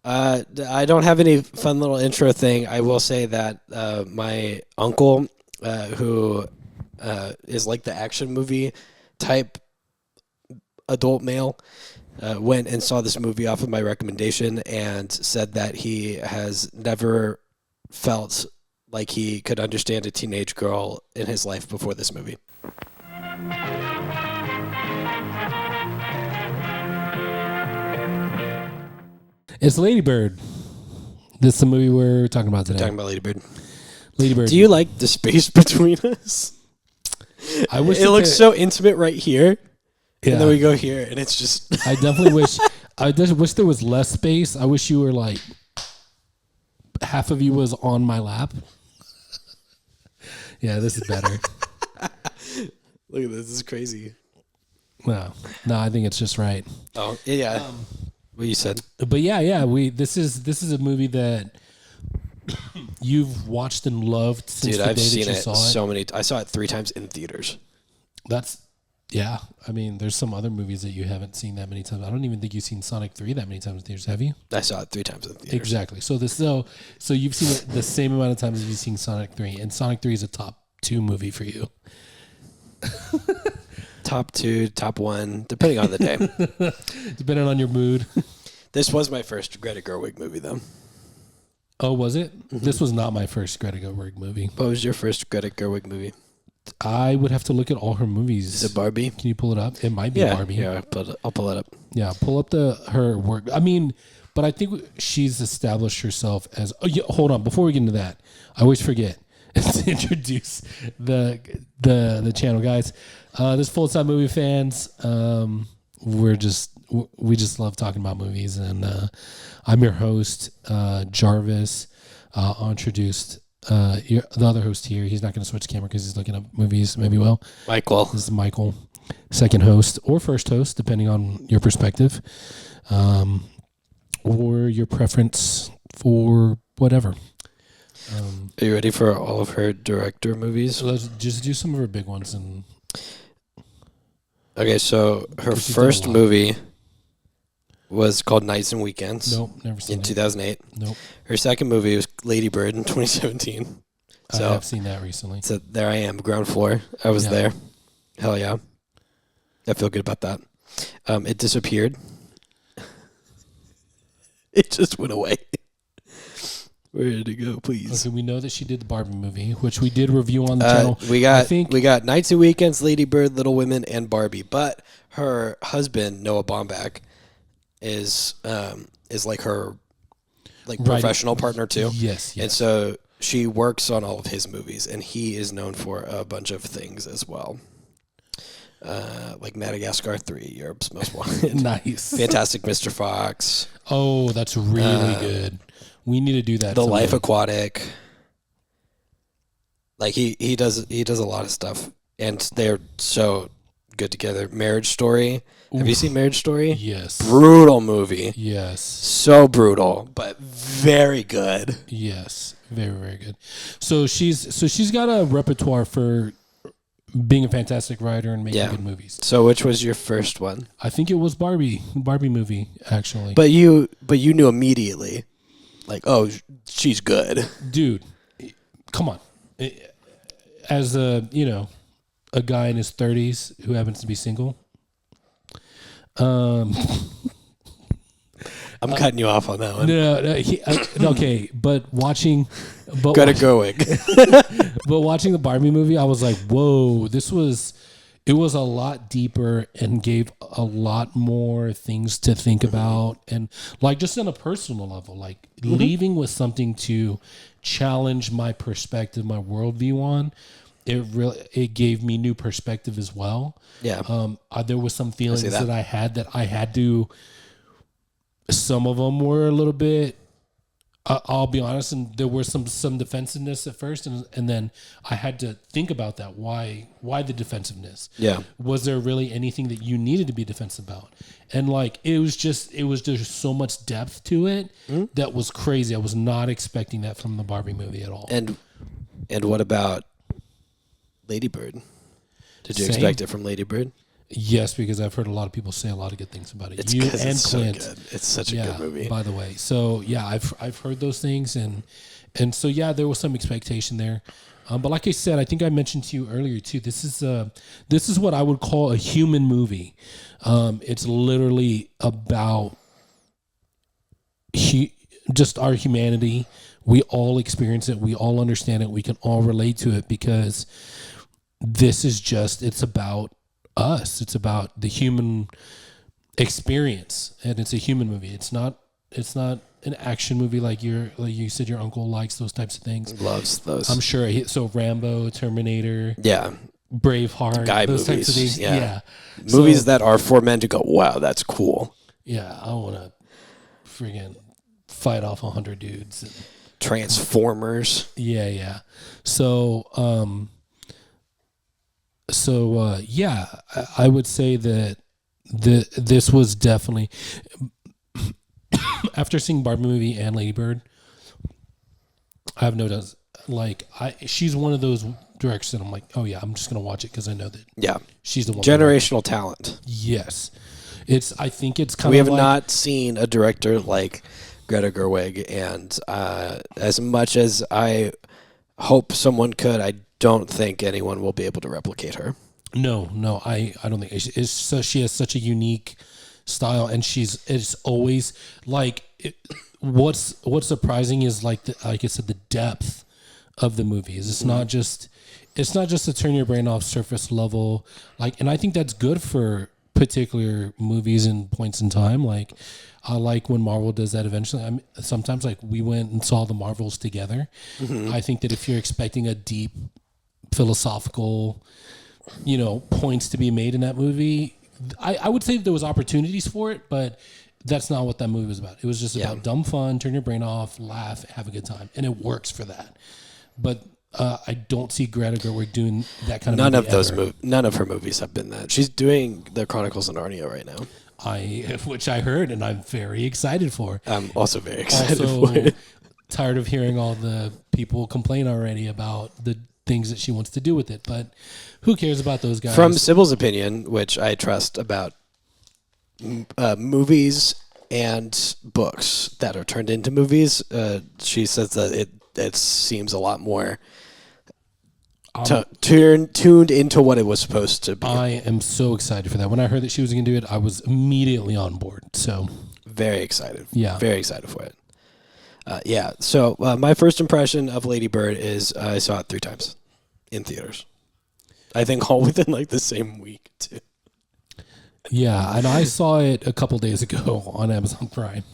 I don't have any fun little intro thing. I will say that my uncle, who is like the action movie type adult male, went and saw this movie off of my recommendation and said that he has never felt like he could understand a teenage girl in his life before this movie. It's Lady Bird. This is the movie we're talking about today. Talking about Lady Bird. Lady Bird. Do you like the space between us? I wish it looks so intimate right here. Yeah. And then we go here, and it's just... I definitely wish... I just wish there was less space. I wish you were like... half of you was on my lap. Yeah, this is better. Look at this. This is crazy. No, I think it's just right. Oh, yeah. What you said. But yeah. This is a movie that you've watched and loved since Dude, the I've day seen that you it saw it. so many. I saw it 3 times in theaters. Yeah. I mean, there's some other movies that you haven't seen that many times. I don't even think you've seen Sonic 3 that many times in theaters, have you? I saw it 3 times in theaters. Exactly. So you've seen it the same amount of times as you've seen Sonic 3, and Sonic 3 is a top 2 movie for you. Top 2, top 1, depending on the day. Depending on your mood. This was my first Greta Gerwig movie, though. Oh, was it? Mm-hmm. This was not my first Greta Gerwig movie. What was your first Greta Gerwig movie? I would have to look at all her movies. Is it Barbie? Can you pull it up? It might be Barbie. Yeah, I'll pull it up. Yeah, pull up her work. I mean, but I think she's established herself as... Oh, yeah, hold on. Before we get into that, I always forget to introduce the channel, guys. This full-time movie fans. We just love talking about movies, and I'm your host, Jarvis. I'll introduce the other host here. He's not going to switch camera because he's looking up movies. Maybe Michael. This is Michael, second host or first host, depending on your perspective, or your preference for whatever. Are you ready for all of her director movies? So let's just do some of her big ones. Okay, so her first movie was called Nights and Weekends. Nope, never seen it. In 2008. Nope. Her second movie was Lady Bird in 2017. So, I have seen that recently. So there I am, ground floor. I was there. Hell yeah. I feel good about that. It disappeared. It just went away. Where did it go, please? Okay, we know that she did the Barbie movie, which we did review on the channel. We got Nights and Weekends, Lady Bird, Little Women, and Barbie. But her husband, Noah Baumbach, is like her professional partner too. Yes. And so she works on all of his movies, and he is known for a bunch of things as well. Like Madagascar 3, Europe's Most Wanted. Nice. Fantastic Mr. Fox. Oh, that's really good. We need to do that. The someday. Life Aquatic. Like he does a lot of stuff, and they're so good together. Marriage Story. Oof. Have you seen Marriage Story? Yes. Brutal movie. Yes. So brutal, but very good. Yes. Very, very good. So she's got a repertoire for being a fantastic writer and making good movies. So which was your first one? I think it was Barbie movie, actually. But you knew immediately, like, oh, she's good. Dude, come on. As a guy in his 30s who happens to be single. I'm cutting you off on that one. No, okay, but watching Greta Gerwig. But watching the Barbie movie, I was like, whoa, it was a lot deeper and gave a lot more things to think about, and like just on a personal level, like leaving with something to challenge my perspective, my worldview on. It gave me new perspective as well. Yeah. There was some feelings that I had to. Some of them were a little bit. I'll be honest, and there was some defensiveness at first, and then I had to think about that. Why the defensiveness? Yeah. Was there really anything that you needed to be defensive about? And like it was just so much depth to it that was crazy. I was not expecting that from the Barbie movie at all. And what about Lady Bird? Did you expect it from Lady Bird? Yes, because I've heard a lot of people say a lot of good things about it. It's You because and it's so Clint. good. It's such a good movie. By the way, so yeah, I've heard those things, and so yeah, there was some expectation there. But like I said, I think I mentioned to you earlier too. This is what I would call a human movie. It's literally about just our humanity. We all experience it. We all understand it. We can all relate to it because it's about us. It's about the human experience, and it's a human movie. It's not an action movie like you said your uncle likes those types of things. Loves those. I'm sure. So Rambo, Terminator, Yeah. Braveheart, Guy those movies. types of things. Yeah. Movies that are for men to go, wow, that's cool. Yeah, I want to friggin' fight off 100 dudes. Transformers. Yeah. So, yeah, I would say that this was definitely after seeing Barbie movie and Lady Bird, I have no doubt. Like, she's one of those directors that I'm like, oh yeah, I'm just gonna watch it because I know that she's the one. Generational talent. Yes, I think it's kind we of. We have like, not seen a director like Greta Gerwig, and as much as I hope someone could, I don't think anyone will be able to replicate her. No, I don't think it's so. She has such a unique style, and it's always like what's surprising is like I said, the depth of the movies. It's not just to turn your brain off surface level, like, and I think that's good for particular movies and points in time. Like, I like when Marvel does that eventually. Sometimes like we went and saw the Marvels together. I think that if you're expecting a deep philosophical, points to be made in that movie, I would say that there was opportunities for it, but that's not what that movie was about. It was just about dumb fun, turn your brain off, laugh, have a good time, and it works for that. But I don't see Greta Gerwig doing that kind of movie. None of her movies have been that. She's doing the Chronicles of Narnia right now. Which I heard, and I'm very excited for. I'm also very excited for it. Tired of hearing all the people complain already about the things that she wants to do with it, but who cares about those guys? From Sybil's opinion, which I trust about movies and books that are turned into movies, she says that it seems a lot more tuned into what it was supposed to be. I am so excited for that. When I heard that she was going to do it, I was immediately on board. So very excited. Yeah, very excited for it. So my first impression of Lady Bird is I saw it 3 times in theaters. I think all within like the same week too. Yeah, and I saw it a couple days ago on Amazon Prime.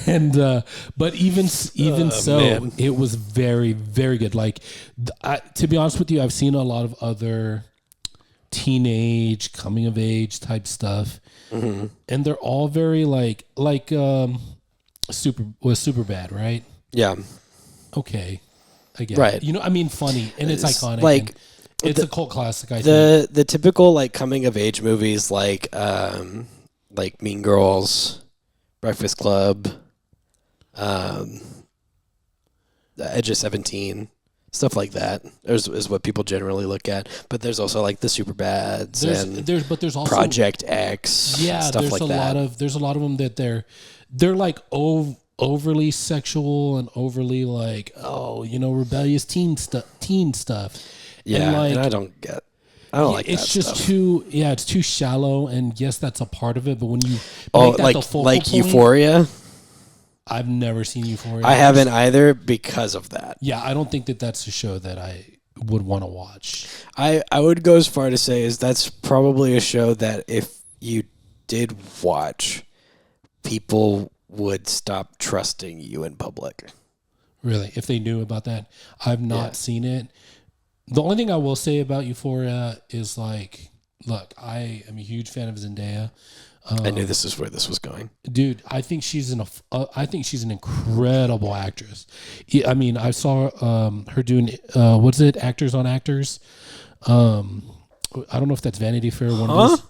And but even so, man, it was very, very good. Like, to be honest with you, I've seen a lot of other teenage coming of age type stuff, and they're all very super bad, right? Yeah. Okay, I get right. It. Funny, and it's iconic. Like, it's a cult classic. I think the typical like coming of age movies like Mean Girls, Breakfast Club, Edge of 17, stuff like that is what people generally look at. But there's also like the Superbads there's also Project X, stuff like that. There's a lot of them that they're like overly sexual and overly like rebellious teen stuff. Yeah, and I don't like it's that just stuff. It's too shallow, and yes, that's a part of it. But when you make that the focal point, Euphoria, I've never seen Euphoria. I haven't either because of that. Yeah, I don't think that that's a show that I would want to watch. I would go as far to say is that's probably a show that if you did watch, people would stop trusting you in public. Really, if they knew about that, I've not seen it. The only thing I will say about Euphoria is look, I am a huge fan of Zendaya. I knew this is where this was going, dude. I think she's an incredible actress. I saw her doing what's it, Actors on Actors. I don't know if that's Vanity Fair. One of those.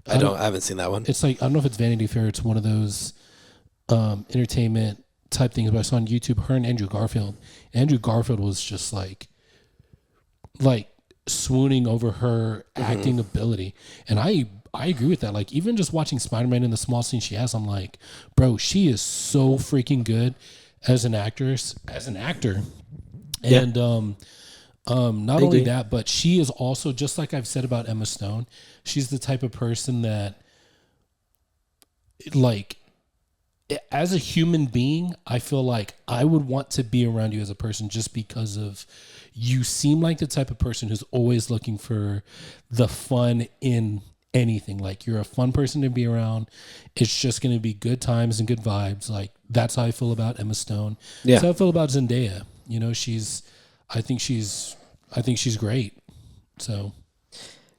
I haven't seen that one. It's like, I don't know if it's Vanity Fair. It's one of those entertainment type things. But I saw on YouTube her and Andrew Garfield. Andrew Garfield was just like swooning over her acting ability. And I agree with that. Like, even just watching Spider-Man in the small scene she has, I'm like, bro, she is so freaking good as an actor. Yeah. And not only that, but she is also, just like I've said about Emma Stone, she's the type of person that, like, as a human being, I feel like I would want to be around you as a person, just because of you seem like the type of person who's always looking for the fun in anything. Like, you're a fun person to be around. It's just going to be good times and good vibes. Like, that's how I feel about Emma Stone. Yeah. That's how I feel about Zendaya. You know, I think she's great. So,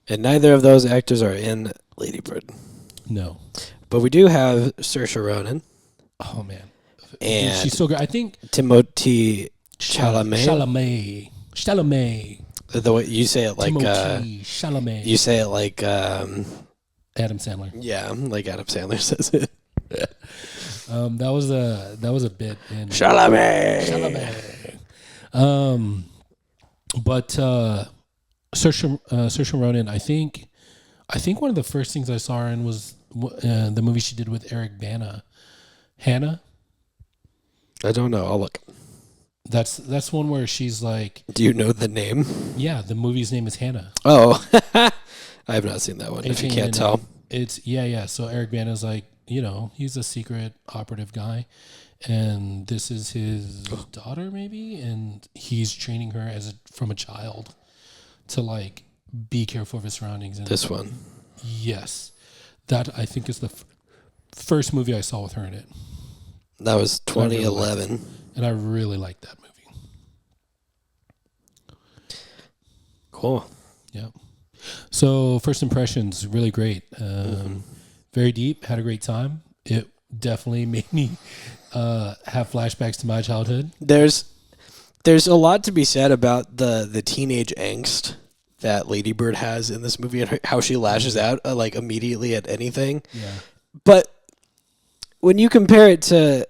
And neither of those actors are in Lady Bird. no. But we do have Saoirse Ronan. Oh man. And she's so good. I think Timothy Chalamet. Chalamet. The way you say it, like Timothy Chalamet. you say it like Adam Sandler. yeah, like Adam Sandler says it. That was a bit in Chalamet. But Saoirse Ronan, I think one of the first things I saw her in was the movie she did with Eric Bana, Hannah. I don't know. I'll look. That's one where she's like, do you know the name? Yeah, the movie's name is Hannah. Oh, I have not seen that one. If you can't tell, it's yeah. So Eric Bana's like, he's a secret operative guy, and this is his daughter maybe, and he's training her from a child to like be careful of his surroundings. And this one, yes, that I think is the first movie I saw with her in it. That was 2011, and I really liked that movie. Cool. Yeah. So first impressions, really great. Very deep. Had a great time. It definitely made me have flashbacks to my childhood. There's a lot to be said about the teenage angst that Lady Bird has in this movie, and how she lashes out like immediately at anything. Yeah. But when you compare it to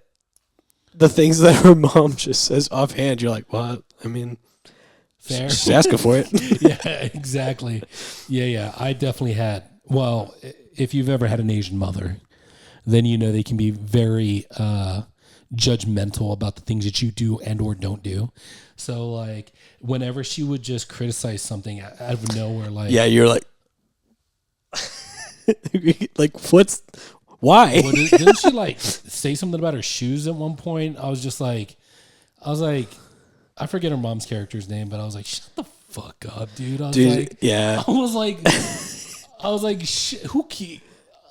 the things that her mom just says offhand, you're like, what? I mean, fair. She's asking for it. Yeah, exactly. Yeah. I definitely had. Well, if you've ever had an Asian mother, then they can be very judgmental about the things that you do and or don't do. So, like, whenever she would just criticize something out of nowhere, like, yeah, you're like, like, why? Didn't she like say something about her shoes at one point? I was like, I forget her mom's character's name, but I was like, shut the fuck up, dude. I was like,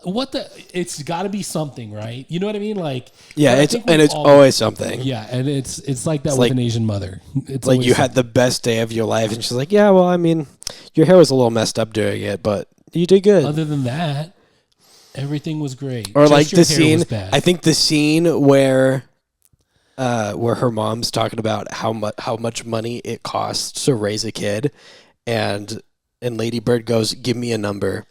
what the? It's got to be something, right? You know what I mean? Like, yeah, it's always something. Yeah, and it's like that with an Asian mother. It's like you had the best day of your life, and she's like, yeah, well, I mean, your hair was a little messed up doing it, but you did good. Other than that, everything was great. Or just like the scene, I think the scene where her mom's talking about how much money it costs to raise a kid, and Lady Bird goes, give me a number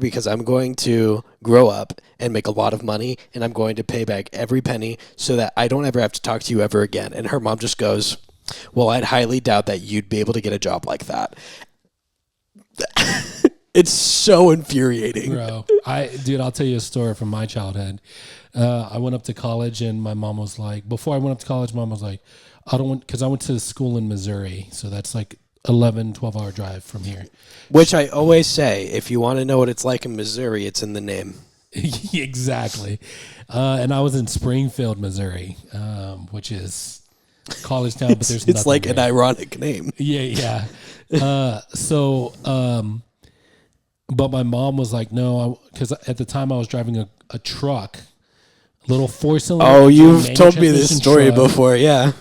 because I'm going to grow up and make a lot of money, and I'm going to pay back every penny so that I don't ever have to talk to you ever again. And her mom just goes, well, I'd highly doubt that you'd be able to get a job like that. It's so infuriating. Bro, I'll tell you a story from my childhood. I went up to college, and my mom was like, before I went up to college, mom was like, because I went to school in Missouri, so that's like 12-hour drive from here. Which I always say, if you want to know what it's like in Missouri, it's in the name. Exactly. And I was in Springfield, Missouri, which is college town, but there's it's like there. an ironic name. Yeah. But my mom was like, no, because at the time I was driving a truck, little 4-cylinder. Oh, you've told me this story before, yeah.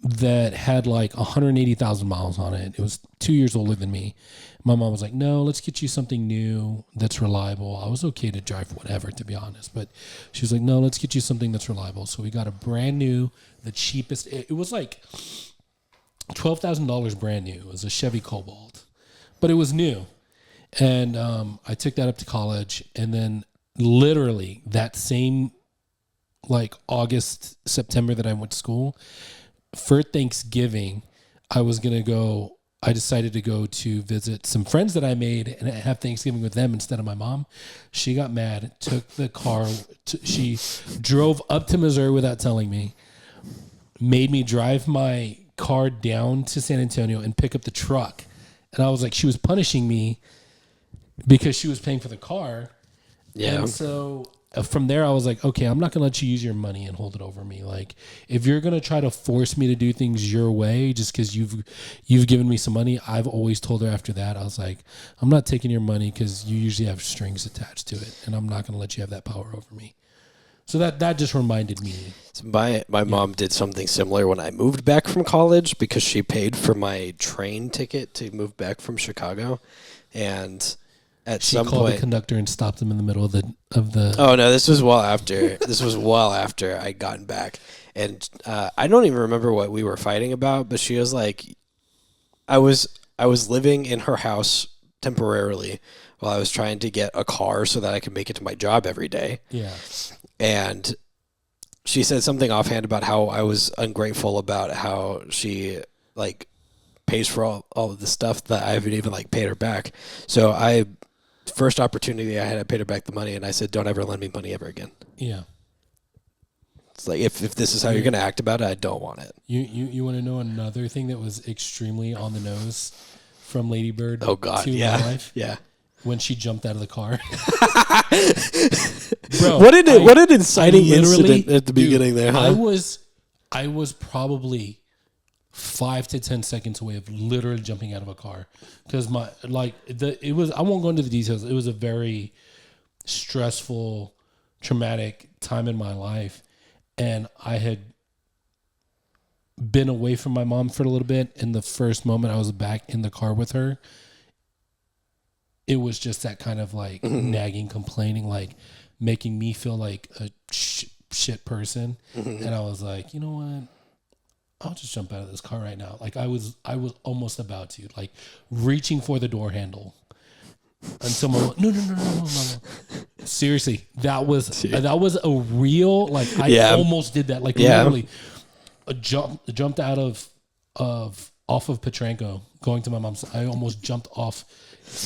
That had like 180,000 miles on it. It was 2 years older than me. My mom was like, no, let's get you something new that's reliable. I was okay to drive whatever, to be honest. But she was like, no, let's get you something that's reliable. So we got a brand new, the cheapest. It was like $12,000 brand new. It was a Chevy Cobalt. But it was new. And I took that up to college. And then literally that same like August, September that I went to school, for Thanksgiving, I was going to go I decided to go to visit some friends that I made and have Thanksgiving with them instead of my mom. She got mad, took the car. She drove up to Missouri without telling me, made me drive my car down to San Antonio and pick up the truck. And I was like, she was punishing me because she was paying for the car. Yeah. And so from there, I was like, okay, I'm not going to let you use your money and hold it over me. Like, if you're going to try to force me to do things your way just because you've given me some money, I've always told her after that, I was like, I'm not taking your money because you usually have strings attached to it, and I'm not going to let you have that power over me. So that just reminded me. So my mom did something similar when I moved back from college because she paid for my train ticket to move back from Chicago, and She called the conductor and stopped him in the middle of the. Oh no! This was well after. This was well after I'd gotten back, and I don't even remember what we were fighting about. But she was like, I was living in her house temporarily while I was trying to get a car so that I could make it to my job every day. Yeah. And she said something offhand about how I was ungrateful about how she like pays for all of the stuff that I haven't even like paid her back. So first opportunity I had, I paid her back the money, and I said, don't ever lend me money ever again. Yeah. It's like, if this is how you're going to act about it, I don't want it. You want to know another thing that was extremely on the nose from Lady Bird Oh, God, to yeah. my life? Yeah. When she jumped out of the car. Bro, what an inciting incident at the beginning there, huh? I was probably 5 to 10 seconds away of literally jumping out of a car because I won't go into the details. It was a very stressful, traumatic time in my life, and I had been away from my mom for a little bit. And the first moment I was back in the car with her, it was just that kind of like nagging, complaining, like making me feel like a shit person. And I was like, you know what? I'll just jump out of this car right now. Like I was almost about to, like reaching for the door handle until my no. Seriously, that was a real, like I almost did that. Like literally jumped out of off of Petranco going to my mom's. I almost jumped off,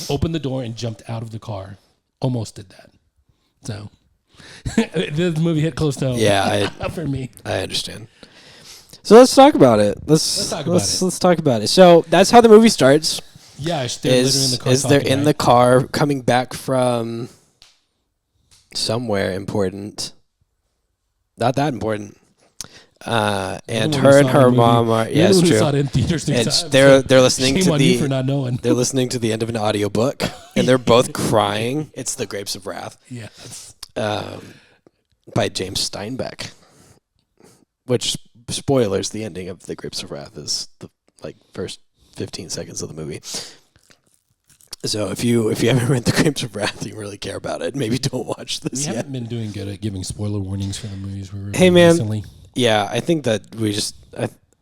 opened the door and jumped out of the car. Almost did that. So this movie hit close to home. Yeah, for me. I understand. So let's talk about it. Let's talk about it. So that's how the movie starts. Yeah, they're literally in the car. They're in the car coming back from somewhere important. Not that important. And her and her mom are it's true. Saw it in theaters and they're listening to the for not knowing. They're listening to the end of an audiobook and they're both crying. It's The Grapes of Wrath. Yes. By James Steinbeck. Which, spoilers, the ending of The Grapes of Wrath is the first 15 seconds of the movie. So if you haven't read The Grapes of Wrath, you really care about it, maybe don't watch this yet. We haven't been doing good at giving spoiler warnings for the movies we reviewed recently. Yeah, I think that we just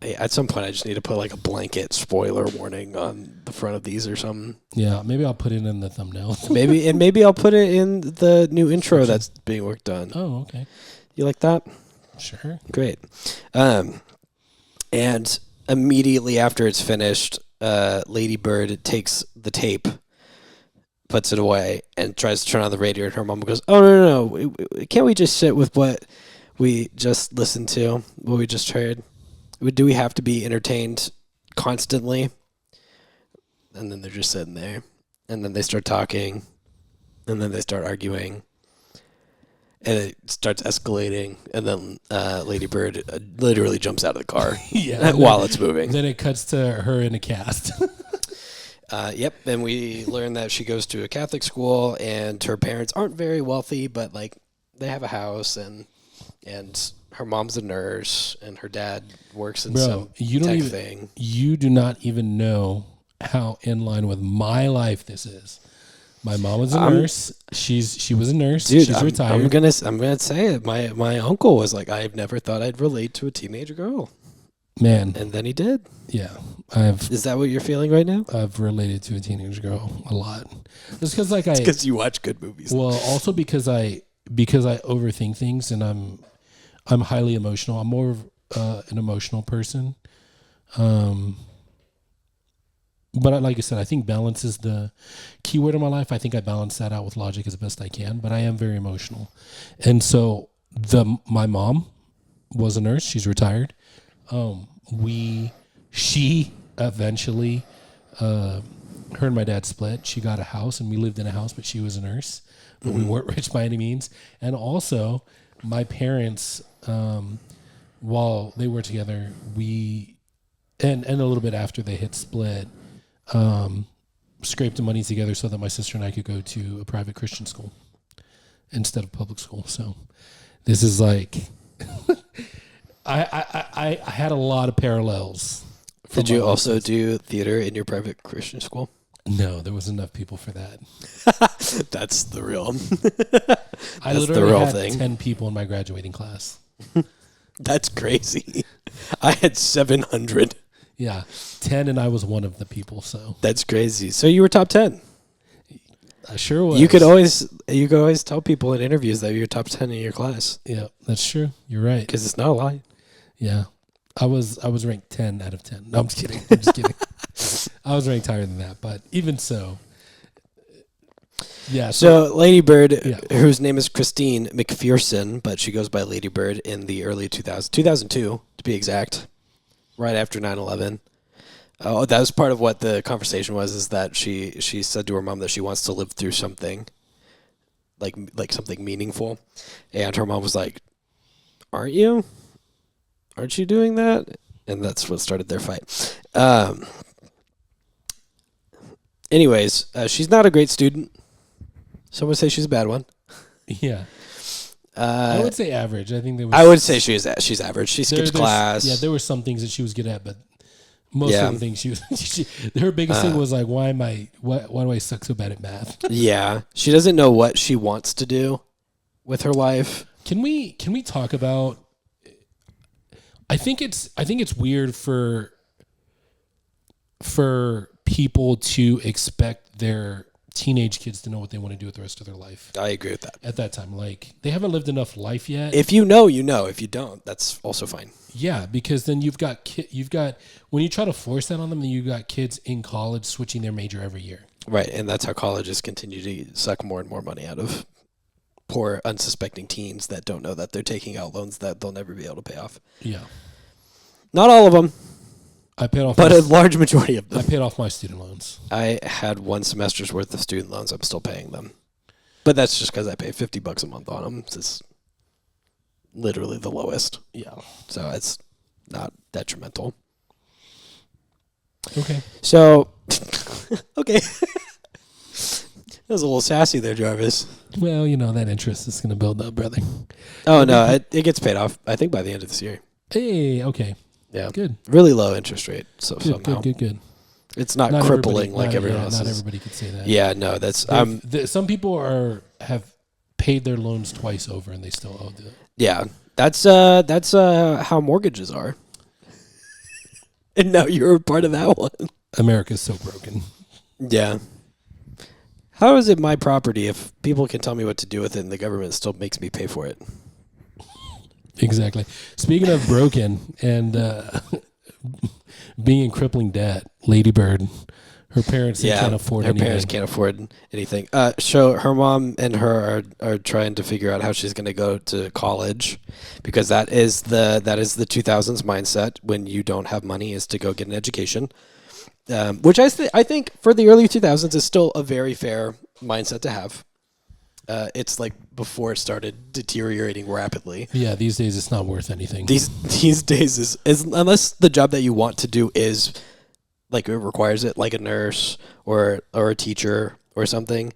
at some point I just need to put like a blanket spoiler warning on the front of these or something. Yeah, maybe I'll put it in the thumbnail. maybe I'll put it in the new intro that's being worked on. Oh, okay. You like that? Sure. Great. And immediately after it's finished, Lady Bird takes the tape, puts it away, and tries to turn on the radio, and her mom goes, "Oh, no. Can't we just sit with what we just listened to, what we just heard? Do we have to be entertained constantly?" And then they're just sitting there, and then they start talking, and then they start arguing, and it starts escalating, and then Lady Bird literally jumps out of the car while it's moving. Then it cuts to her in a cast. Yep, and we learn that she goes to a Catholic school, and her parents aren't very wealthy, but they have a house, and her mom's a nurse, and her dad works in some tech thing. You do not even know how in line with my life this is. My mom was a nurse. She was a nurse. Dude, she's retired. I'm gonna say it. My uncle was like, I've never thought I'd relate to a teenage girl. Man, and then he did. Yeah, Is that what you're feeling right now? I've related to a teenage girl a lot. It's because because you watch good movies. Well, also because I overthink things, and I'm highly emotional. I'm more of an emotional person. but like I said, I think balance is the key word in my life. I think I balance that out with logic as best I can, but I am very emotional. And so my mom was a nurse. She's retired. She eventually, her and my dad split. She got a house and we lived in a house, but she was a nurse, but we weren't rich by any means. And also my parents, while they were together, and a little bit after they had split, scraped the money together so that my sister and I could go to a private Christian school instead of public school. So this is like, I had a lot of parallels. Did you also do theater in your private Christian school? No, there wasn't enough people for that. That's the real. I literally had 10 people in my graduating class. That's crazy. I had 700. Yeah, 10, and I was one of the people. So that's crazy. So you were top 10. I sure was. You could always tell people in interviews that you're top 10 in your class. Yeah, that's true. You're right. Because it's not a lie. Yeah, I was ranked 10 out of 10. No, I'm just kidding. I'm just kidding. I was ranked higher than that, but even so. Yeah. So Lady Bird, whose name is Christine McPherson, but she goes by Lady Bird in the early 2002 to be exact, right after 9/11. Oh, that was part of what the conversation was, is that she said to her mom that she wants to live through something, like something meaningful. And her mom was like, aren't you? Aren't you doing that? And that's what started their fight. Anyways, she's not a great student. Some would say she's a bad one. Yeah. I would say average. I think I would say she's average. She skips class. Yeah, there were some things that she was good at, but most of the things she was. Her biggest thing was like, why do I suck so bad at math? Yeah, she doesn't know what she wants to do with her life. Can we talk about? I think it's weird for people to expect their teenage kids to know what they want to do with the rest of their life. I agree with that. At that time, like, they haven't lived enough life yet. If you know, you know. If you don't, that's also fine. Yeah, because then you've got when you try to force that on them, then you've got kids in college switching their major every year. Right, and that's how colleges continue to suck more and more money out of poor, unsuspecting teens that don't know that they're taking out loans that they'll never be able to pay off. Yeah. Not all of them. I paid off, but a large majority of them. I paid off my student loans. I had one semester's worth of student loans. I'm still paying them, but that's just because I pay $50 a month on them. It's literally the lowest. Yeah, so it's not detrimental. Okay. So, okay, that was a little sassy there, Jarvis. Well, that interest is going to build up, brother. Oh no, it gets paid off. I think by the end of this year. Hey, okay. Yeah, good. Really low interest rate. So good. It's not crippling like everyone else. Not everybody could say that. Yeah, no, that's some people have paid their loans twice over and they still owe it. Yeah, that's how mortgages are. And now you're a part of that one. America's so broken. Yeah. How is it my property if people can tell me what to do with it and the government still makes me pay for it? Exactly. Speaking of broken and being in crippling debt, Lady Bird, her parents can't afford anything. Her parents can't afford anything. So her mom and her are trying to figure out how she's going to go to college, because that is the 2000s mindset. When you don't have money, is to go get an education, which I think for the early 2000s is still a very fair mindset to have. It's like before it started deteriorating rapidly. Yeah, these days it's not worth anything. These days is unless the job that you want to do is like it requires it, like a nurse or a teacher or something.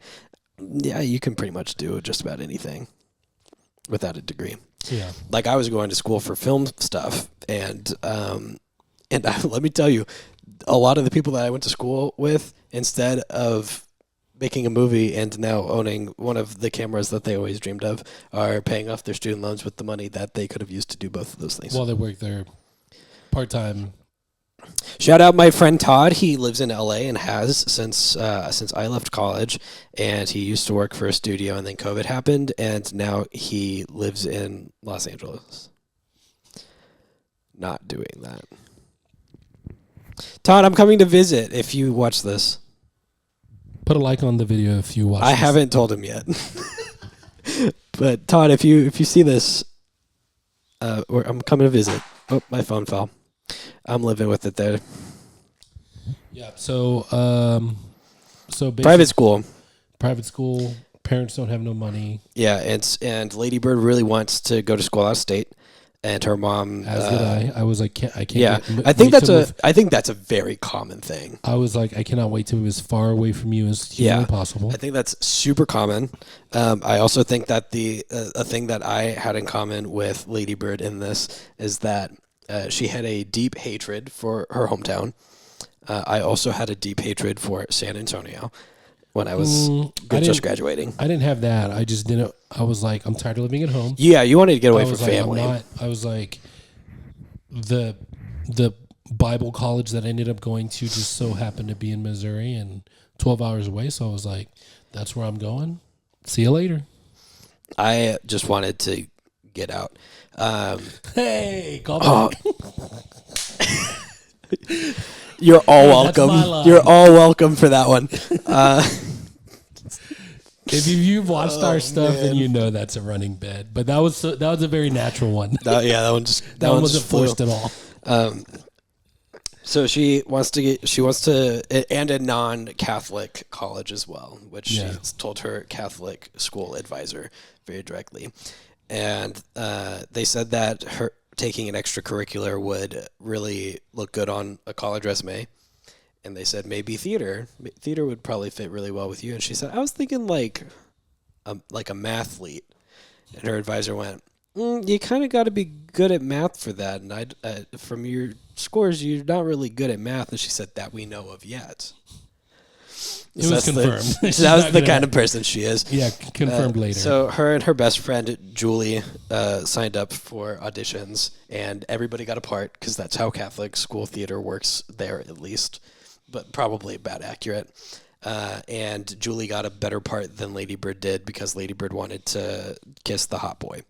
Yeah, you can pretty much do just about anything without a degree. Yeah, like I was going to school for film stuff, and let me tell you, a lot of the people that I went to school with, instead of making a movie and now owning one of the cameras that they always dreamed of, are paying off their student loans with the money that they could have used to do both of those things. Well, they work there part-time. Shout out my friend Todd. He lives in LA and has since I left college, and he used to work for a studio, and then COVID happened, and now he lives in Los Angeles. Not doing that. Todd, I'm coming to visit if you watch this. Put a like on the video if you watch. I haven't told him yet. But Todd, if you see this, I'm coming to visit. Oh, my phone fell. I'm living with it there. Yeah. So Private school. Private school. Parents don't have no money. Yeah, and Lady Bird really wants to go to school out of state, and her mom. As did I. I was like, I can't. Yeah, I think that's a very common thing. I was like, I cannot wait to move as far away from you as humanly possible. I think that's super common. I also think that a thing that I had in common with Lady Bird in this is that she had a deep hatred for her hometown. I also had a deep hatred for San Antonio when I was just graduating. I didn't have that. I just didn't. I was like, I'm tired of living at home. Yeah, you wanted to get away from family. I was like, the Bible college that I ended up going to just so happened to be in Missouri and 12 hours away. So I was like, that's where I'm going. See you later. I just wanted to get out. Hey, call back. You're all welcome. You're all welcome for that one. If you've watched our stuff, then you know that's a running bed. But that was a very natural one. That one wasn't forced at all. So she wants to, and a non-Catholic college as well, which she told her Catholic school advisor very directly. And they said that her taking an extracurricular would really look good on a college resume. And they said maybe theater would probably fit really well with you. And she said, I was thinking like a mathlete. And her advisor went, you kind of got to be good at math for that. And from your scores, you're not really good at math. And she said, that we know of yet. It was confirmed. That was the kind of person she is. Yeah, confirmed later. So her and her best friend, Julie, signed up for auditions. And everybody got a part because that's how Catholic school theater works there, at least. But probably about accurate. And Julie got a better part than Lady Bird did because Lady Bird wanted to kiss the hot boy.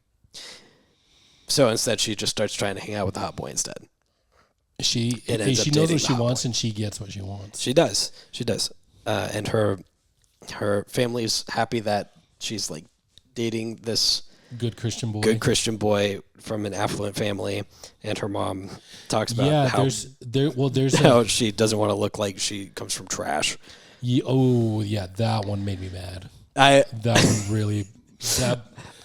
So instead, she just starts trying to hang out with the hot boy instead. She knows what she wants, and she gets what she wants. She does. And her family's happy that she's like dating this good Christian boy from an affluent family, and her mom talks about how she doesn't want to look like she comes from trash. That one made me mad.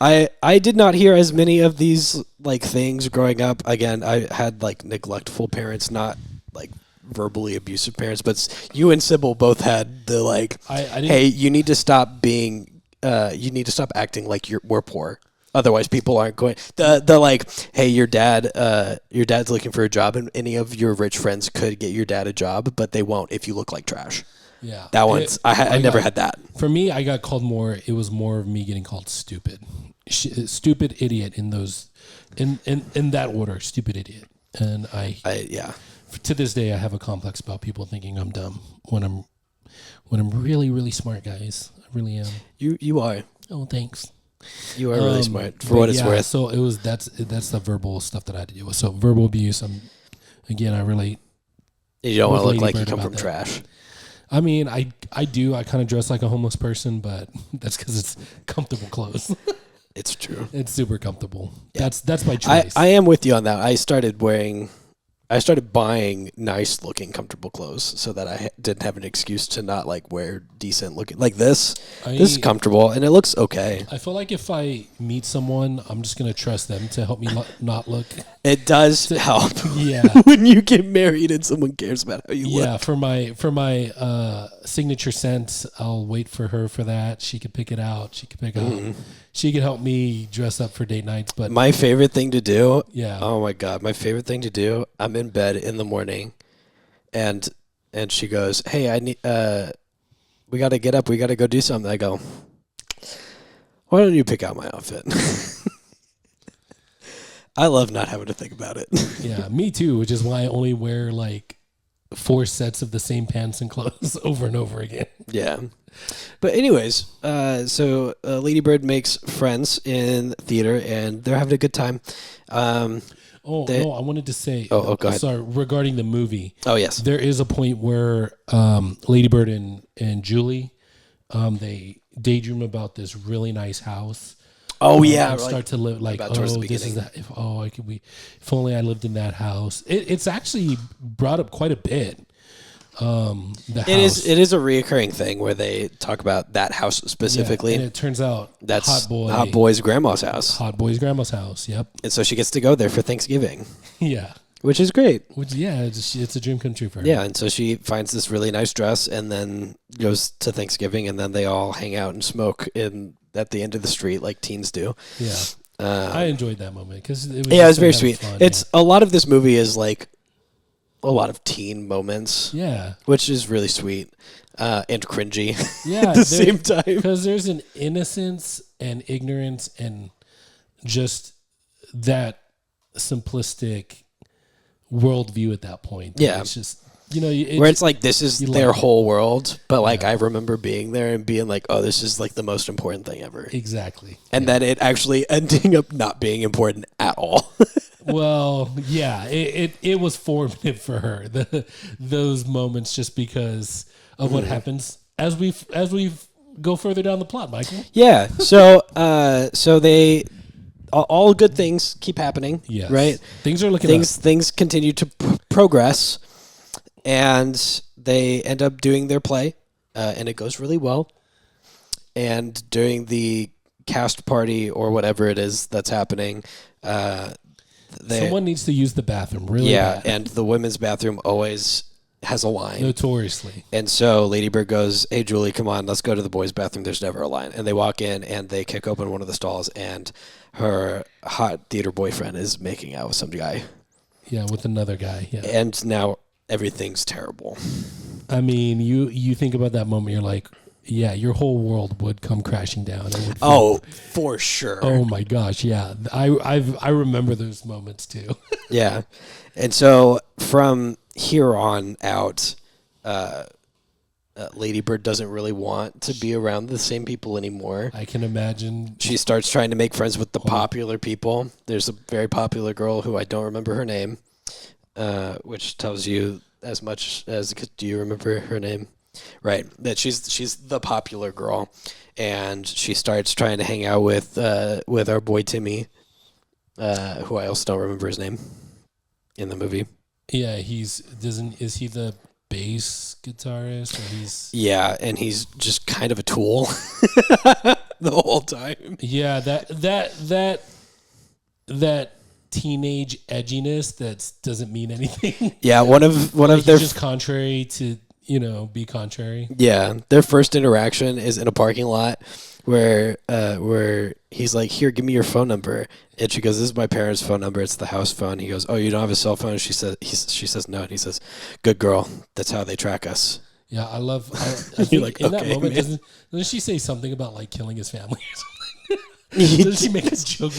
I did not hear as many of these like things growing up. Again, I had like neglectful parents, not like verbally abusive parents, but you and Sybil both had the like, hey, you need to stop being, you need to stop acting like we're poor. Otherwise, people aren't going. The like, hey, your dad's looking for a job, and any of your rich friends could get your dad a job, but they won't if you look like trash. Yeah, that one's. I never had that. For me, I got called more. It was more of me getting called stupid, stupid idiot in those, in that order, stupid idiot, and to this day, I have a complex about people thinking I'm dumb when I'm really, really smart, guys. I really am. You are. Oh, thanks. You are really smart for what it's worth. So that's the verbal stuff that I had to deal with. So verbal abuse. I relate. You don't want to look like you come from trash. I mean, I do. I kind of dress like a homeless person, but that's because it's comfortable clothes. It's true. It's super comfortable. Yeah. That's my choice. I am with you on that. I started buying nice looking comfortable clothes so that I didn't have an excuse to not like wear decent looking like this. This is comfortable and it looks okay. I feel like if I meet someone, I'm just going to trust them to help me not look. It does help. Yeah. When you get married and someone cares about how you look. Yeah. For my signature scent, I'll wait for her for that. She could pick it out. She could pick out. She could help me dress up for date nights. But my favorite thing to do. Yeah. Oh my God. My favorite thing to do. I'm in bed in the morning and she goes, hey, I need, we got to get up. We got to go do something. I go, why don't you pick out my outfit? I love not having to think about it. Yeah, me too, which is why I only wear like 4 sets of the same pants and clothes over and over again. Yeah. But anyways, so Lady Bird makes friends in theater, and they're having a good time. No, I wanted to say. Oh, go ahead. Sorry, regarding the movie. Oh, yes. There is a point where Lady Bird and Julie, they daydream about this really nice house. Oh, yeah. And start to live like, towards the this is beginning. that. If only I lived in that house. It's actually brought up quite a bit. The house. It is a reoccurring thing where they talk about that house specifically. And it turns out That's Hot Boy's grandma's house. Hot Boy's grandma's house. Yep. And so she gets to go there for Thanksgiving. Yeah. Which is great. It's a dream come true for her. Yeah, and so she finds this really nice dress and then goes to Thanksgiving, and then they all hang out and smoke at the end of the street like teens do. Yeah. I enjoyed that moment because it was very sweet. Fun, it's a lot of this movie is like a lot of teen moments. Yeah. Which is really sweet and cringy yeah, at the same time. Because there's an innocence and ignorance and just that simplistic worldview at that point. Yeah. It's just, where it's like this is their like whole world, but like I remember being there and being like, oh, this is like the most important thing ever. Exactly. And then it actually ending up not being important at all. Well, yeah, it was formative for her. Those moments just because of what happens as we go further down the plot, Michael. Yeah. So they all good things keep happening. Yes. Right. Things are looking up. Things continue to progress, and they end up doing their play, and it goes really well. And during the cast party or whatever it is that's happening, someone needs to use the bathroom. Really. Yeah, bad. and the women's bathroom always has a line. Notoriously. And so Lady Bird goes, "Hey, Julie, come on, let's go to the boys' bathroom. There's never a line." And they walk in, and they kick open one of the stalls, and her hot theater boyfriend is making out with some guy. Yeah, with another guy. Yeah. And now everything's terrible. I mean, you think about that moment, you're like, yeah, your whole world would come crashing down. It would for sure. Oh my gosh, yeah. I remember those moments too. Yeah. And so from here on out, Lady Bird doesn't really want to be around the same people anymore. I can imagine. She starts trying to make friends with the popular people. There's a very popular girl who I don't remember her name, which tells you as much as, do you remember her name? Right, that she's the popular girl, and she starts trying to hang out with our boy Timmy, who I also don't remember his name in the movie. Yeah, is he the bass guitarist? Or yeah, and he's just kind of a tool the whole time. Yeah, that teenage edginess that doesn't mean anything. Yeah, one of their just contrary to. Be contrary. Yeah, their first interaction is in a parking lot where he's like, "Here, give me your phone number," and she goes, "This is my parents' phone number. It's the house phone." He goes, "Oh, you don't have a cell phone?" She says no, and he says, "Good girl. That's how they track us." Yeah, I think like, in okay, that moment, man. doesn't she say something about like killing his family or something? Does she make a joke?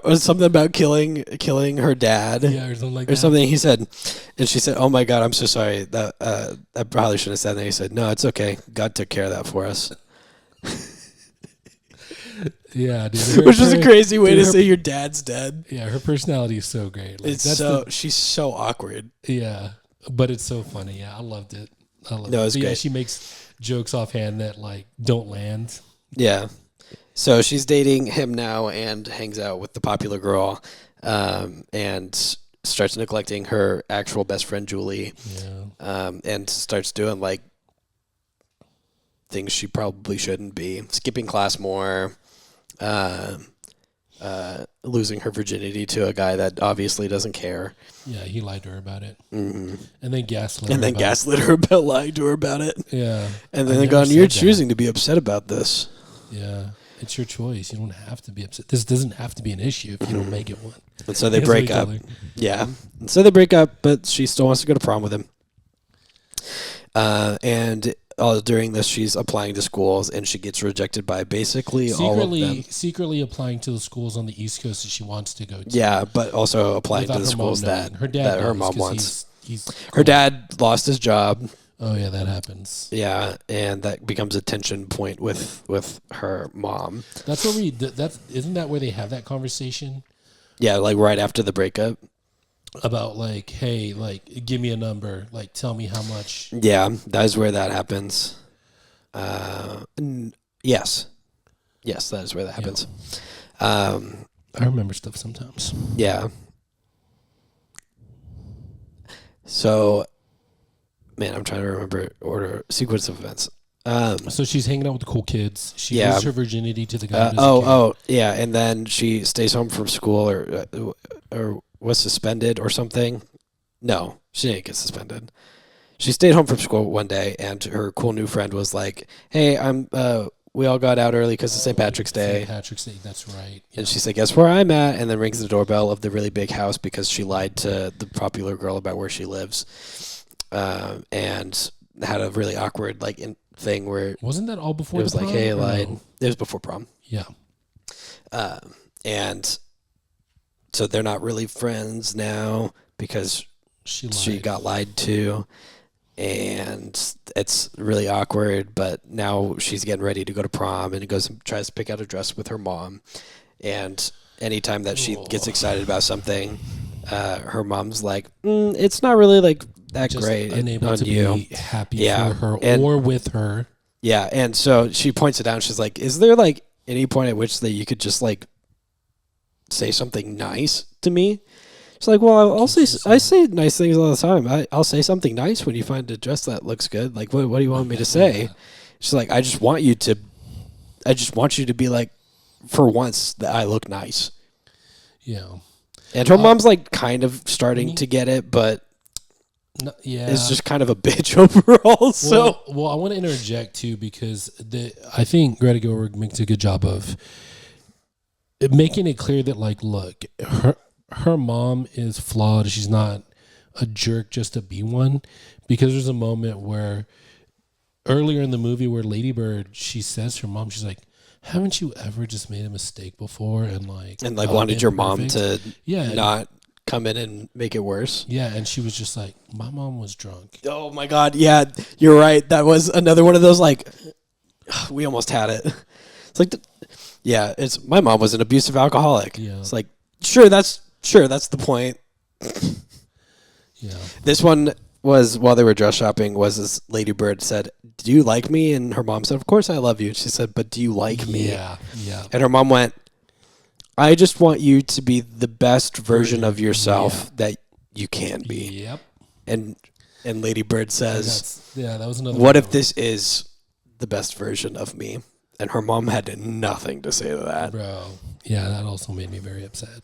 Or something about killing her dad. Yeah, or something like that. Or something he said. And she said, "Oh my God, I'm so sorry. That I probably shouldn't have said that." He said, "No, it's okay. God took care of that for us." Yeah, dude. Which is a crazy way to say your dad's dead. Yeah, her personality is so great. Like, she's so awkward. Yeah, but it's so funny. Yeah, I loved it. No, it's great. Yeah, she makes jokes offhand that like don't land. Yeah. So she's dating him now and hangs out with the popular girl, and starts neglecting her actual best friend Julie, and starts doing like things she probably shouldn't be, skipping class more, losing her virginity to a guy that obviously doesn't care. Yeah, he lied to her about it, mm-hmm. and then gaslit her about lying to her about it. Yeah, and then they're going, "You're choosing to be upset about this." Yeah. It's your choice. You don't have to be upset. This doesn't have to be an issue if you don't make it one. And so they break up. Yeah. And so they break up, but she still wants to go to prom with him. And during this, she's applying to schools, and she gets rejected by basically all of them. Secretly applying to the schools on the East Coast that she wants to go to. Yeah, but also applying to the schools that her mom wants. He's her dad lost his job. Oh yeah, that happens. Yeah, and that becomes a tension point with her mom. That's where isn't that where they have that conversation Yeah, like right after the breakup. about like, hey, like give me a number, like tell me how much. Yeah, that is where that happens. Yes, yes, that is where that Yeah. happens. Um, I remember stuff sometimes. yeah. So, man, I'm trying to remember order sequence of events. So she's hanging out with the cool kids. She Yeah. loses her virginity to the guy who doesn't oh, care. oh, yeah, and then she stays home from school or was suspended or something. No, she didn't get suspended. She stayed home from school one day, and her cool new friend was like, "Hey, we all got out early because it's St. Patrick's Day." St. Patrick's Day, that's right. Yeah. And she said, "Guess where I'm at?" And then rings the doorbell of the really big house because she lied to the popular girl about where she lives, and had a really awkward thing where Wasn't that all before it was the like, prom, "Hey, I or lied." no? It was before prom, Yeah. and so they're not really friends now because She lied. she got lied to. And it's really awkward, but now she's getting ready to go to prom and goes and tries to pick out a dress with her mom. And anytime that she gets excited about something, her mom's like, it's not really like that Just great unable on to you. be happy Yeah, for her and- or with her. Yeah, and so she points it out. She's like, is there like any point at which that you could just like say something nice to me? She's like, well, I say nice things all the time. I'll say something nice when you find a dress that looks good. Like, what do you want me to say? She's like, I just want you to be like, for once that I look nice. Yeah. And her mom's like kind of starting to get it, but Yeah. is just kind of a bitch overall. So well, I want to interject too because I think Greta Gerwig makes a good job of making it clear that like, look, her mom is flawed. She's not a jerk just to be one, because there's a moment where earlier in the movie where Lady Bird, she says to her mom, she's like, haven't you ever just made a mistake before and wanted your mom to yeah not come in and make it worse. Yeah, and she was just like, my mom was drunk. Oh my God. Yeah, you're right. That was another one of those like, we almost had it. It's like, it's my mom was an abusive alcoholic. Yeah. It's like, sure, that's the point. Yeah. This one was while they were dress shopping. Was this Lady Bird said, "Do you like me?" And her mom said, "Of course I love you." She said, "But do you like me?" Yeah. And her mom went, "I just want you to be the best version of yourself that you can be." Yep. And Lady Bird says, that was another. "What if this is the best version of me?" And her mom had nothing to say to that. Bro. Yeah, that also made me very upset.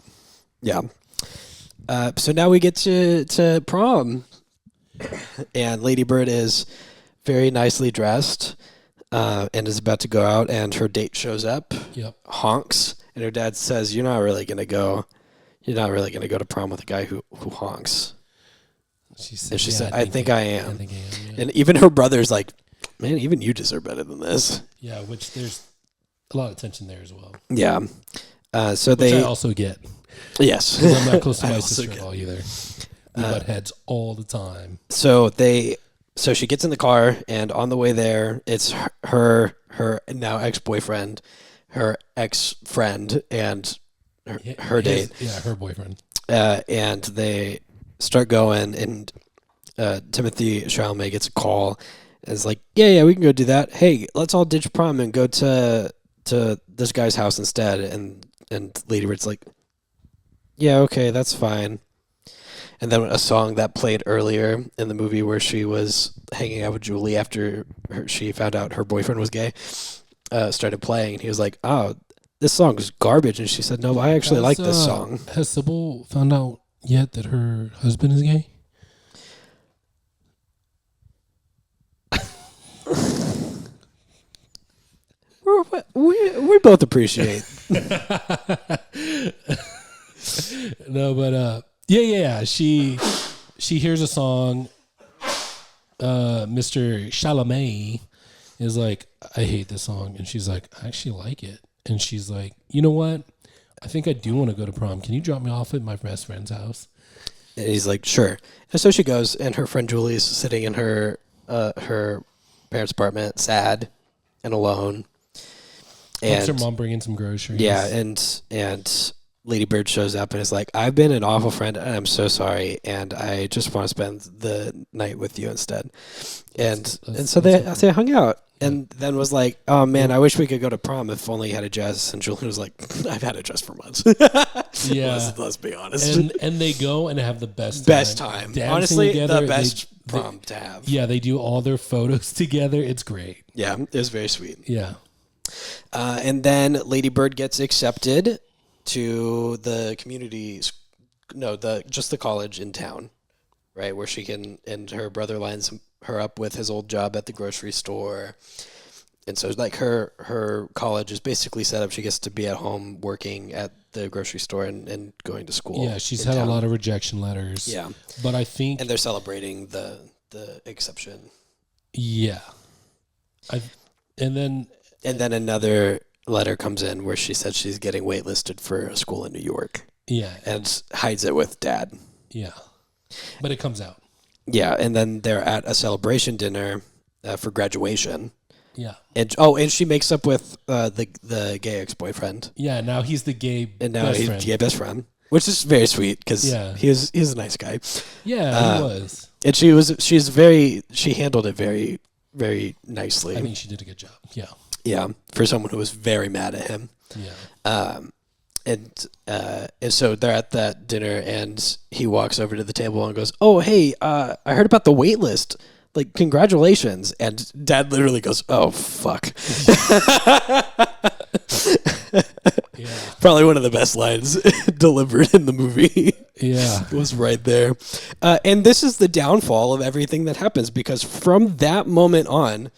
Yeah. So now we get to prom. And Lady Bird is very nicely dressed and is about to go out, and her date shows up, Yep. honks, and her dad says, You're not really going to go to prom with a guy who honks. She said, I think I am. I think I am, yeah. And even her brother's like, man, even you deserve better than this. Yeah, which there's a lot of tension there as well. Yeah. So Which they I also get. Yes. 'Cause I'm not close to I my also sister-in-law either. We butt heads all the time. So she gets in the car, and on the way there, it's her now ex-boyfriend, her ex-friend, and her date. Yeah, her boyfriend. And they start going, and Timothy Chalamet gets a call. And it's like, yeah, we can go do that. Hey, let's all ditch prom and go to this guy's house instead. And Lady Bird's like, yeah, okay, that's fine. And then a song that played earlier in the movie where she was hanging out with Julie after she found out her boyfriend was gay started playing. And he was like, oh, this song is garbage. And she said, no, I actually like this song. Has Sybil found out yet that her husband is gay? We both appreciate. No, but yeah. She hears a song. Mr. Chalamet is like, I hate this song, and she's like, I actually like it, and she's like, you know what? I think I do want to go to prom. Can you drop me off at my best friend's house? And he's like, sure. And so she goes, and her friend Julie is sitting in her her parents' apartment, sad and alone. Helps her And mom bring in some groceries. yeah, and Lady Bird shows up and is like, "I've been an awful friend, and I'm so sorry, and I just want to spend the night with you instead." And so they hung out, and then was like, "Oh man, I wish we could go to prom if only you had a dress." And Julian was like, "I've had a dress for months." Yeah, let's be honest. And they go and have the best time. Dancing Honestly, together, the best prom to have. Yeah, they do all their photos together. It's great. Yeah, it was very sweet. Yeah. And then Lady Bird gets accepted to the just the college in town, right, where she can, and her brother lines her up with his old job at the grocery store. And so like her college is basically set up. She gets to be at home working at the grocery store and going to school. Yeah, she's had a lot of rejection letters. Yeah. But I think... And they're celebrating the exception. Yeah. And then another letter comes in where she said she's getting waitlisted for a school in New York. Yeah. And hides it with Dad. Yeah. But it comes out. Yeah, and then they're at a celebration dinner for graduation. Yeah. And she makes up with the gay ex-boyfriend. Yeah, now he's the gay gay best friend, which is very sweet because he's a nice guy. Yeah, he was. And she handled it very, very nicely. I think she did a good job. Yeah. Yeah, for someone who was very mad at him. Yeah. And so they're at that dinner, and he walks over to the table and goes, "Oh, hey, I heard about the wait list. Like, congratulations." And Dad literally goes, "Oh, fuck." Yeah. Probably one of the best lines delivered in the movie. Yeah. Was right there. And this is the downfall of everything that happens, because from that moment on,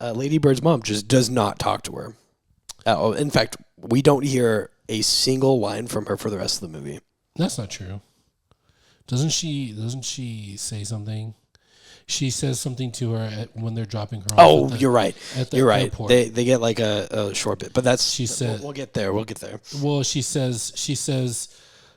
Lady Bird's mom just does not talk to her. In fact, we don't hear a single line from her for the rest of the movie. That's not true. Doesn't she say something? She says something to her when they're dropping her off. Oh, you're right. You're right. Airport. They get like a short bit, but that's she said. We'll get there. Well, she says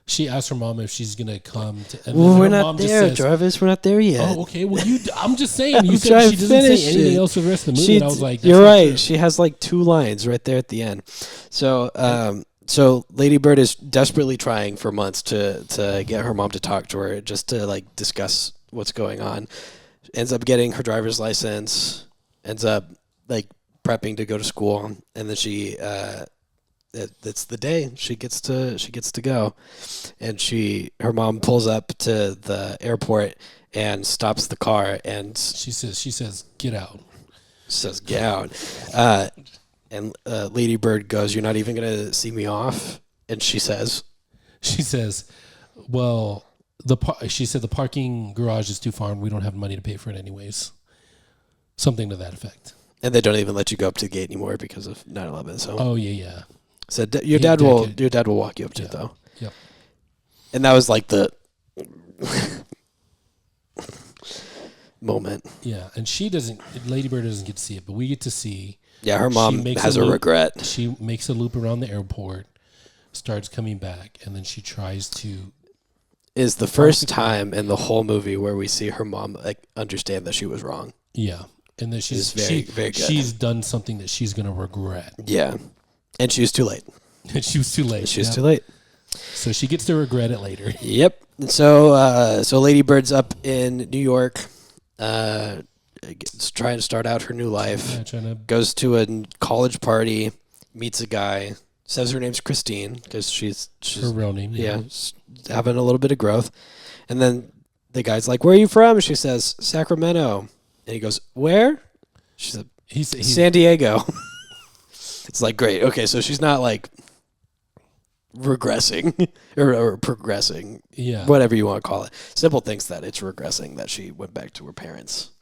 she asked her mom if she's gonna come. We're not there, Jarvis. We're not there yet. Oh, okay. Well, I'm just saying. You said she doesn't say anything else for the rest of the movie. And I was like, you're right. True. She has like 2 lines right there at the end. So, so Lady Bird is desperately trying for months to get her mom to talk to her, just to like discuss what's going on. Ends up getting her driver's license. Ends up like prepping to go to school, and then she. It's the day she gets to go, and her mom pulls up to the airport and stops the car, and she says get out. Says get out, and Lady Bird goes, "You're not even gonna see me off?" And she says, "Well, she said the parking garage is too far, and we don't have money to pay for it anyways." Something to that effect. And they don't even let you go up to the gate anymore because of 9/11. So. Oh yeah. So your dad will walk you up to it though. Yep. And that was like the moment. Yeah, and Lady Bird doesn't get to see it, but we get to see. Yeah, her mom has a regret. She makes a loop around the airport, starts coming back, and then she tries to. Is the first time in the whole movie where we see her mom like understand that she was wrong. Yeah, and then very good. She's done something that she's gonna regret. Yeah. And she was too late. She was too late. Too late. So she gets to regret it later. Yep. And so Lady Bird's up in New York, trying to start out her new life. Yeah, goes to a college party, meets a guy, says her name's Christine because she's her real name. Yeah, having a little bit of growth. And then the guy's like, "Where are you from?" She says, "Sacramento." And he goes, "Where?" She said, "He's San Diego." It's like, great. Okay, so she's not like regressing or progressing. Yeah. Whatever you want to call it. Sybil thinks that it's regressing, that she went back to her parents'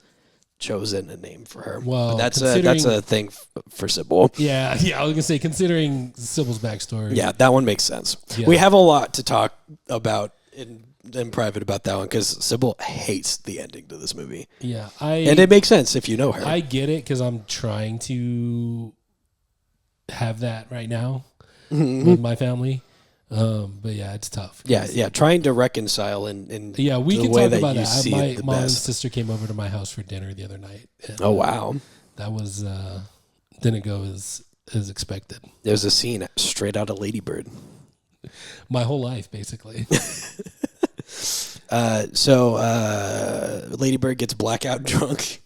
chosen a name for her. Well, but that's a thing for Sybil. Yeah, I was going to say, considering Sybil's backstory. Yeah, that one makes sense. Yeah. We have a lot to talk about in private about that one because Sybil hates the ending to this movie. Yeah. And it makes sense if you know her. I get it because I'm trying to have that right now with my family. But yeah, it's tough. Yeah. Trying to reconcile in Yeah, we the can way talk that about you that. see My it the mom and best. sister came over to my house for dinner the other night. And, Oh wow, that was didn't go as expected. there's a scene straight out of Lady Bird. My whole life, basically. Lady Bird gets blackout drunk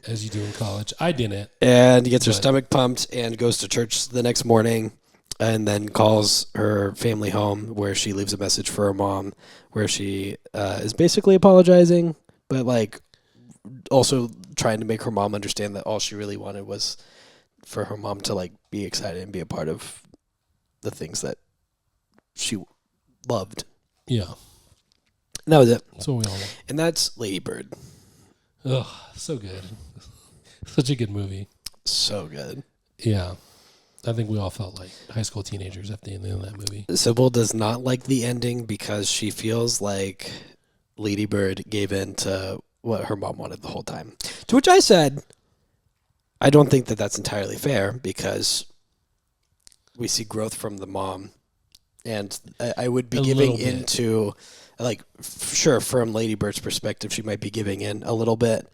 As you do in college. I didn't. and gets her But- stomach pumped and goes to church the next morning and then calls her family home where she leaves a message for her mom where she is basically apologizing, but like also trying to make her mom understand that all she really wanted was for her mom to like be excited and be a part of the things that she loved. Yeah. And that was it. That's what we all want. And that's Lady Bird. Ugh, so good. Such a good movie. So good. Yeah. I think we all felt like high school teenagers at the end of that movie. Sybil does not like the ending because she feels like Lady Bird gave in to what her mom wanted the whole time. To which I said, I don't think that that's entirely fair because we see growth from the mom. And I would be A giving little bit. into, like, sure, from Lady Bird's perspective, she might be giving in a little bit.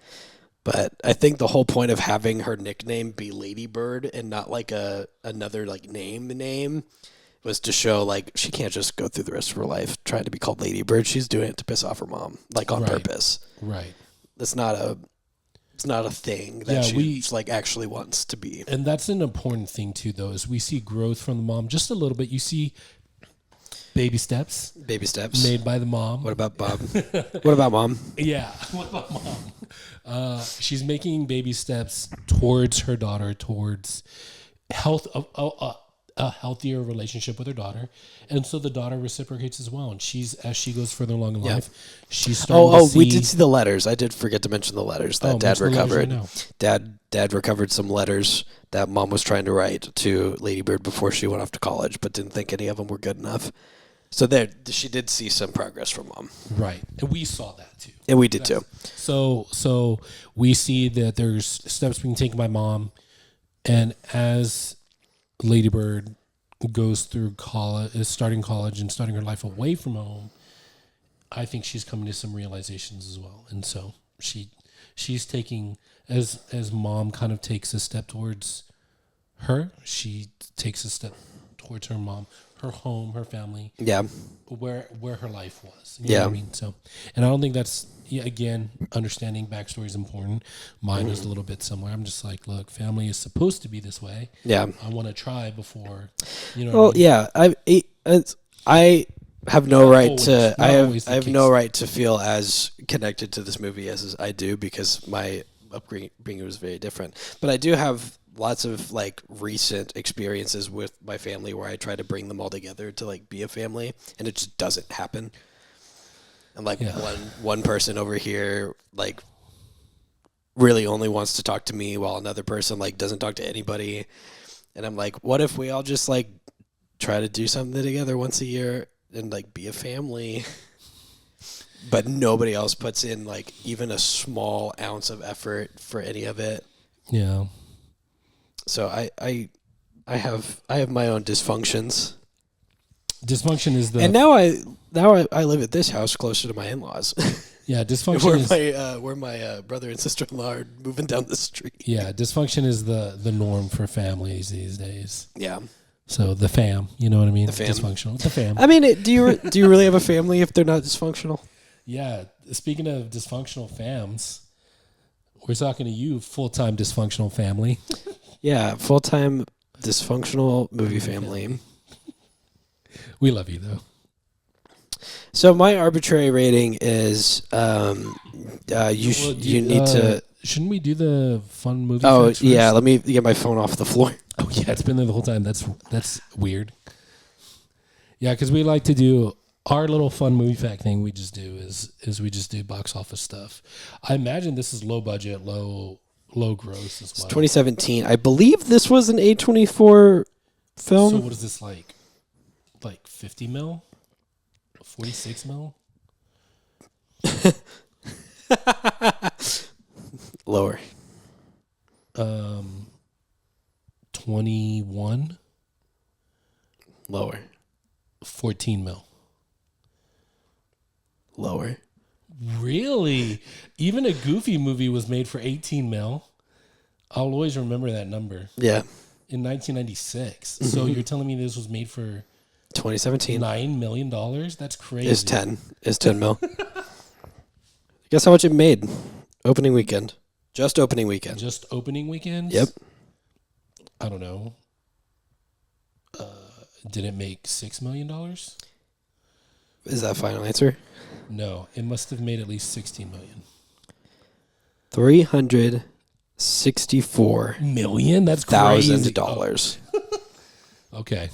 But I think the whole point of having her nickname be Lady Bird and not like another like name was to show like she can't just go through the rest of her life trying to be called Lady Bird. She's doing it to piss off her mom, like on Right. purpose. Right. It's not a thing that Yeah, she like actually wants to be. And that's an important thing too, though, is we see growth from the mom just a little bit. You see baby steps Baby steps. made by the mom. What about Bob? What about Mom? Yeah. What about mom? She's making baby steps towards her daughter, towards health of a healthier relationship with her daughter, and so the daughter reciprocates as well. And as she goes further along in life, she's starting to see. We did see the letters. I did forget to mention the letters that Dad mention the letters recovered. right now. Dad recovered some letters that Mom was trying to write to Lady Bird before she went off to college, but didn't think any of them were good enough. So there, she did see some progress from Mom, Right, and we saw that too. and we did too. So we see that there's steps being taken by mom, and as Lady Bird goes through college, is starting college and starting her life away from home, I think she's coming to some realizations as well. And so she's taking as mom kind of takes a step towards her, she takes a step towards her mom, her home, her family, Yeah, where her life was. You know what I mean? So, and I don't think that's, again, understanding backstory is important. Mine is a little bit similar. I'm just like, look, family is supposed to be this way. yeah. I want to try before, you know. Well, what I mean? yeah. I have no right always- to. not I always the have case. no right to feel as connected to this movie as I do because my upbringing was very different. But I do have lots of like recent experiences with my family where I try to bring them all together to like be a family, and it just doesn't happen. And like Yeah. one person over here like really only wants to talk to me while another person like doesn't talk to anybody. And I'm like, what if we all just like try to do something together once a year and like be a family? But nobody else puts in like even a small ounce of effort for any of it. Yeah. So I have my own dysfunctions. Dysfunction is the And now I live at this house closer to my in-laws. yeah dysfunction is where my brother and sister-in-law are moving down the street. yeah dysfunction is the norm for families these days. Yeah. So the fam, you know what I mean? The fam. Dysfunctional. The fam. I mean, do you really have a family if they're not dysfunctional? Yeah. Speaking of dysfunctional fams, we're talking to you, full-time dysfunctional family. Yeah, full-time dysfunctional movie family. We love you though. So my arbitrary rating is you need to. Shouldn't we do the fun movie? Oh facts yeah, first? let me get my phone off the floor. Oh yeah, it's been there the whole time. That's weird. Yeah, because we like to do our little fun movie fact thing. We just do is we just do box office stuff. I imagine this is low budget, low gross as It's well. 2017. I believe this was an A24 film. So what is this like? Like 50 mil, 46 mil. Lower. 21. Lower. 18 mil. Lower. Really? Even a Goofy movie was made for 18 mil. I'll always remember that number. Yeah. In 1996. So you're telling me this was made for 2017. $9 million? That's crazy. It's 10. It's 10 mil. Guess how much it made? Opening weekend. Just opening weekend. Just opening weekend? Yep. I don't know. Did it make $6 million? Is that final answer? No. It must have made at least $16 million. $364 million? That's crazy. $1,000. Okay.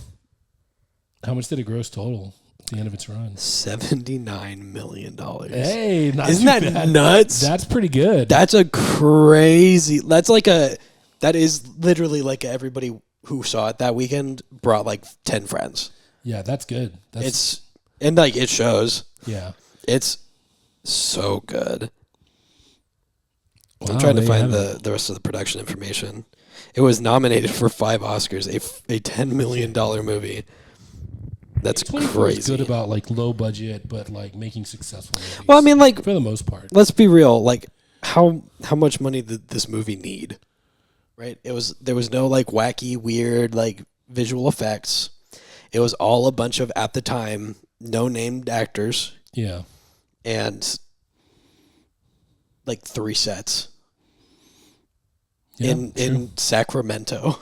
How much did it gross total at the end of its run? $79 million. Hey, not Isn't too that bad. nuts? That's pretty good. That's a crazy. That is literally like everybody who saw it that weekend brought like 10 friends. Yeah, that's good. It shows. Yeah. It's so good. Wow, I'm trying to find the rest of the production information. It was nominated for 5 Oscars, a $10 million movie. That's crazy. Is good about like low budget, but like making successful movies. Well, I mean, like, for the most part. let's be real. Like, how much money did this movie need? Right? There was no like wacky, weird like visual effects. It was all a bunch of, at the time, no named actors. Yeah. And like 3 sets. Yeah, in Sacramento.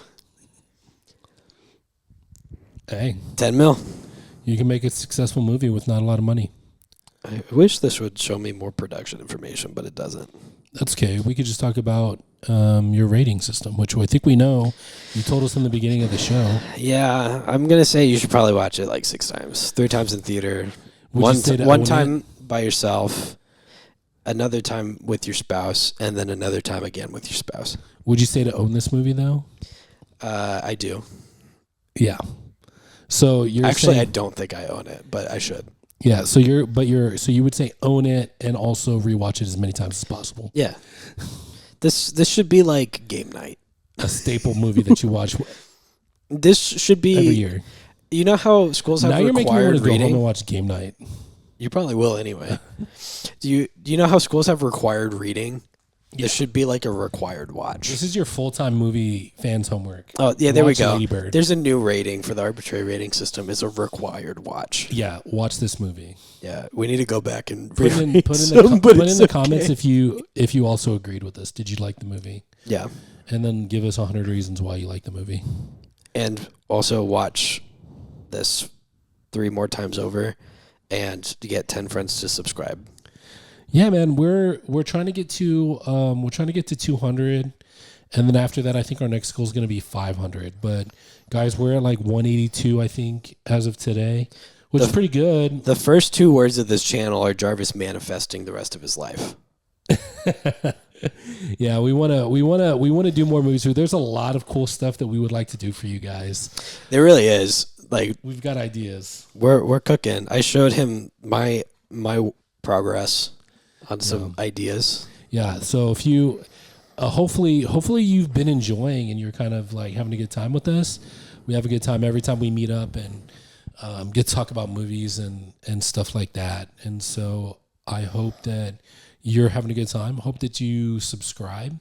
Hey. 10 mil. You can make a successful movie with not a lot of money. I wish this would show me more production information, but it doesn't. That's okay. We could just talk about your rating system, which I think we know. You told us in the beginning of the show. Yeah, I'm going to say you should probably watch it like 6 times. 3 times in theater. One time by yourself, another time with your spouse, and then another time again with your spouse. Would you say to own this movie, though? I do. Yeah. So you're actually, saying, I don't think I own it, but I should. Yeah. So you would say own it and also rewatch it as many times as possible. Yeah. This should be like game night. A staple movie that you watch. This should be every year. You know how schools have now you're making me want to go home reading? and watch game night. You probably will anyway. Do you know how schools have required reading? Yeah. This should be like a required watch. This is your full-time movie fans homework. Oh, yeah, there we Watch go. Lady Bird. There's a new rating for the arbitrary rating system. It's a required watch. Yeah, watch this movie. Yeah, we need to go back and put in the comments if you also agreed with this. Did you like the movie? Yeah. And then give us 100 reasons why you like the movie. And also watch this 3 more times over and to get 10 friends to subscribe. Yeah, man, we're trying to get to 200, and then after that, I think our next goal is going to be 500. But guys, we're at like 182, I think, as of today, which is pretty good. The first 2 words of this channel are Jarvis manifesting the rest of his life. Yeah, we want to do more movies. There's a lot of cool stuff that we would like to do for you guys. There really is. Like, we've got ideas. We're cooking. I showed him my progress on some ideas. Yeah. So if you, hopefully you've been enjoying and you're kind of like having a good time with us. We have a good time every time we meet up and get to talk about movies and stuff like that. And so I hope that you're having a good time. I hope that you subscribe.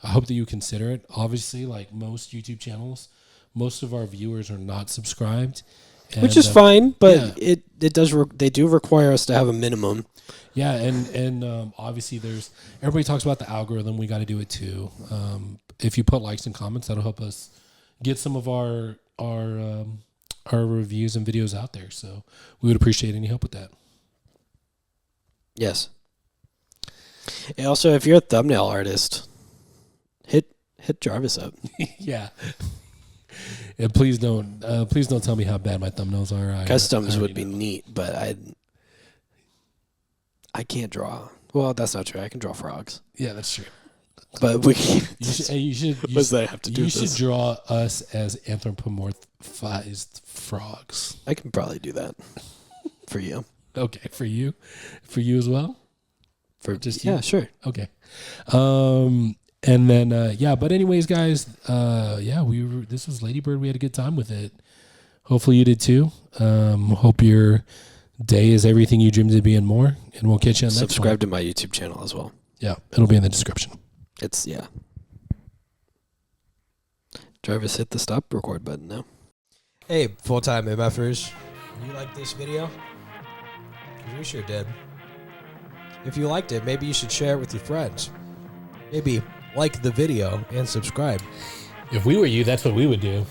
I hope that you consider it. Obviously, like most YouTube channels, most of our viewers are not subscribed. Which is fine, but they do require us to have a minimum. Yeah, and obviously everybody talks about the algorithm. We got to do it too. If you put likes and comments, that'll help us get some of our reviews and videos out there. So we would appreciate any help with that. Yes. And also, if you're a thumbnail artist, hit Jarvis up. Yeah. And please don't tell me how bad my thumbnails are. Customs would be neat, but I can't draw. Well, that's not true. I can draw frogs. Yeah, that's true. But we. You should. What does that have to do? You should draw us as anthropomorphized frogs. I can probably do that for you. Okay, for you as well. For just you? Sure. Okay. And then but anyways, guys, this was Lady Bird. We had a good time with it. Hopefully you did too. Hope your day is everything you dreamed of being more. And we'll catch you on the next one. Subscribe to my YouTube channel as well. Yeah, it'll be in the description. Yeah. Jarvis, hit the stop record button now. Hey, full-time MFers. You like this video? We sure did. If you liked it, maybe you should share it with your friends. Maybe like the video and subscribe. If we were you, that's what we would do.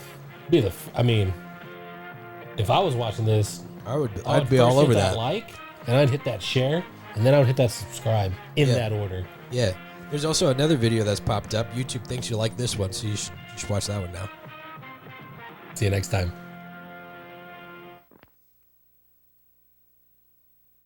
If I was watching this, I'd be all over that. Like, and I'd hit that share, and then I would hit that subscribe in that order. Yeah. There's also another video that's popped up. YouTube thinks you like this one, so you should watch that one now. See you next time.